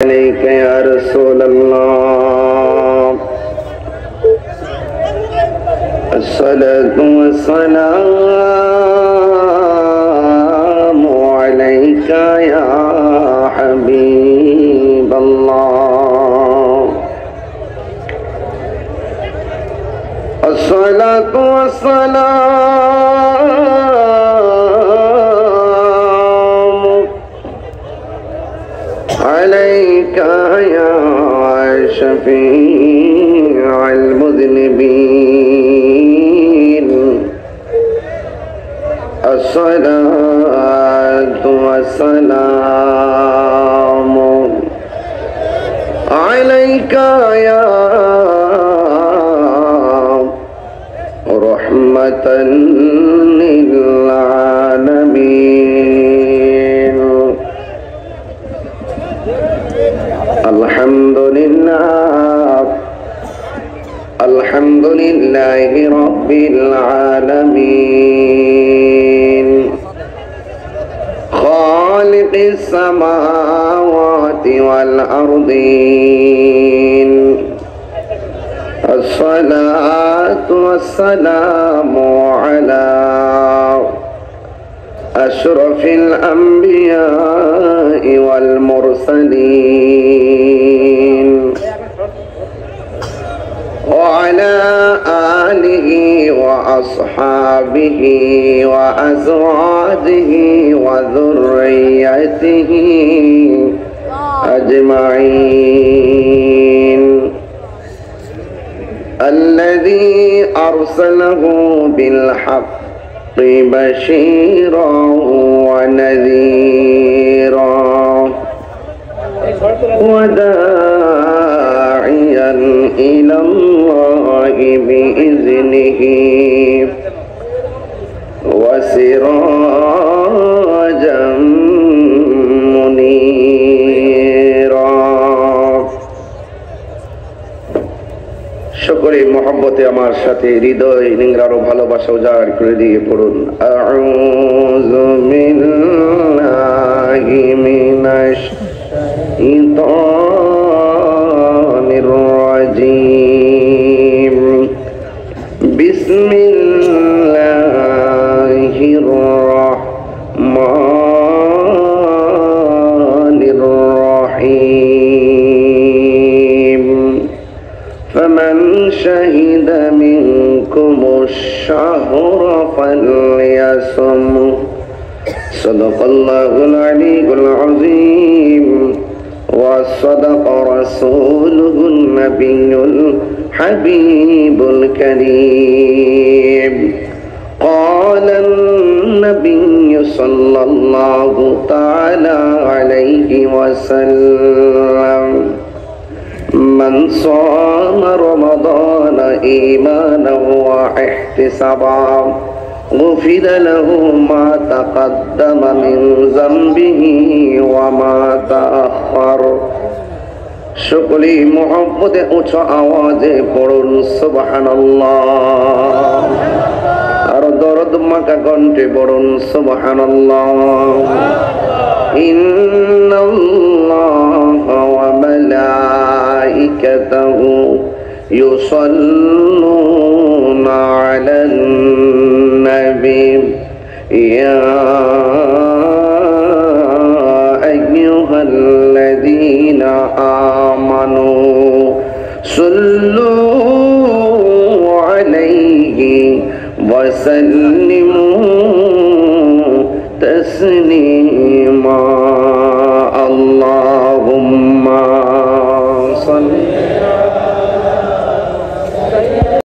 عليك يا رسول الله الصلاة والسلام عليك يا حبيب الله الصلاة والسلام عليك يا شفيع المذنبين الصلاة والسلام عليك يا رحمة للعالمين الحمد لله رب العالمين خالق السماوات والأرضين الصلاة والسلام على أشرف الأنبياء والمرسلين وعلى آله وأصحابه وأزواجه وذريته أجمعين الذي أرسله بالحق بشيرا ونذيرا وداعيا إلى الله بإذنه وسراجا منيرا সকলে মহব্বতে আমার সাথে হৃদয় নিংড়ানো ভালোবাসা উজাড় করে দিয়ে পড়ুন আউযু বিল্লাহি মিনাশ শাইতানির রাজীম বিসমিল্লাহির রাহমানির রাহিম فمن شهد منكم الشهر فليصم صدق الله العلي العظيم وصدق رسوله النبي الحبيب الكريم قال النبي صلى الله تعالى عليه وسلم من صام رمضان إيمانا واحتسابا غفر له ما تقدم من ذنبه وما تأخر সকলে মুহাব্বতে উচ্চ আওয়াজে পড়ুন সুবহানাল্লাহ আর দরদ মাখা কণ্ঠে পড়ুন সুবহানাল্লাহ ইন্নাল্লাহা ওয়া মালাইকাতাহু يصلون على النبي يا أيها الذين آمنوا صلوا عليه وسلموا تسليما